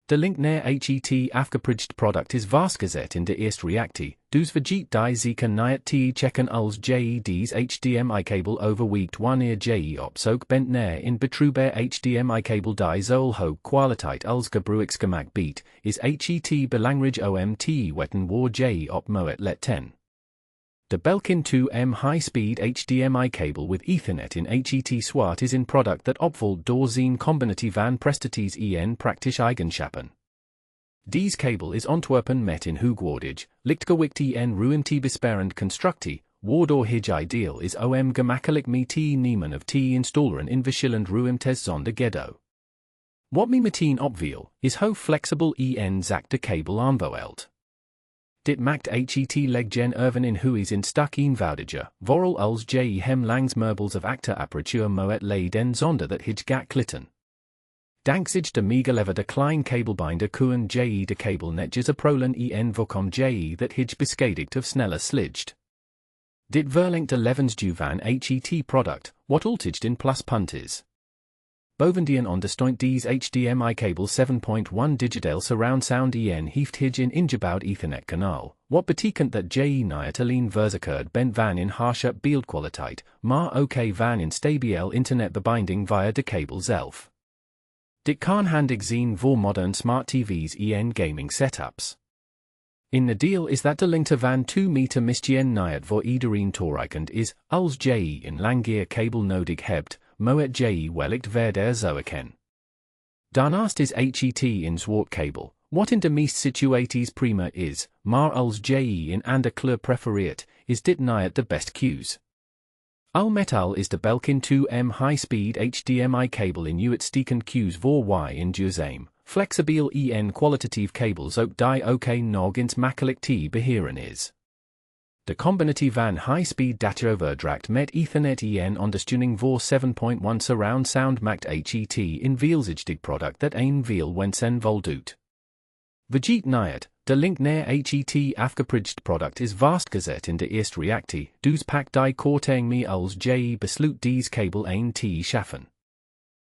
De link naar het afgeprijsde product is vastgezet in de eerste reactie, dus vergeet die zeker niet checken als je deze HDMI-kabel overweegt wanneer je op zoek bent naar in betrouwbare HDMI-kabel die zowel hoge kwaliteit als gebruiksgemak biedt, is het belangrijk om weten waar je op moet letten. De Belkin 2M High Speed HDMI Cable with Ethernet in het zwart is een product that opvalt door zijn combinatie van prestaties en praktische eigenschappen. Deze kabel is ontworpen met een hoogwaardig, lichtgewicht en ruimtebesparend constructie, waardoor het ideal is om gemakkelijk mee te nemen of te installeren in verschillende ruimtes zonder gedoe. Wat me meteen opviel, is hoe flexibel en zacht de kabel aanvoelt. Dit maakt het leggen ervan in hoe is in stuk eenvoudiger, vooral als je hem langs meubels of achterapparatuur moet leiden zonder dat het gaat klitten. Dankzij de meegeleverde klein kabelbinder kun je de kabel netjes prolen en voorkom je dat het beschadigt of sneller slijt. Dit verlengt de levensduur van het product, wat altijd in pluspunt is. Bovendien ondersteunt deze HDMI-kabel 7.1 digital surround sound en heeft het een ingebouwd Ethernet kanaal, wat betekent dat je niet alleen verzekerd bent van een harsche beeldkwaliteit, maar ook van een stabiel internetverbinding via de kabel zelf. Dit kan handig zijn voor modern smart TV's en gaming setups. In nadeel is dat de lengte van 2 meter misschien niet voor iedereen toereikend is, als je een langere kabel nodig hebt, moet je wellicht verder zoeken. Daarnaast is het een zwart kabel, wat in de meeste situaties prima is, maar als je een andere kleur prefereert, is dit niet de beste keus. Al met al is de Belkin 2M High Speed HDMI Cable in uitstekend keus voor in duurzaam, flexibel en kwalitatief kabels ook die ook nog eens makkelijk te beheren is. De combinatie van high-speed data-overdracht met Ethernet en ondersteuning voor 7.1 surround sound maakt het een veelzijdig product dat een veel wensen voldoet. Vergeet niet, de link naar het afgeprijsde product is vastgezet in de eerste reactie, dus pak die korting mee als je besluit deze kabel een te schaffen.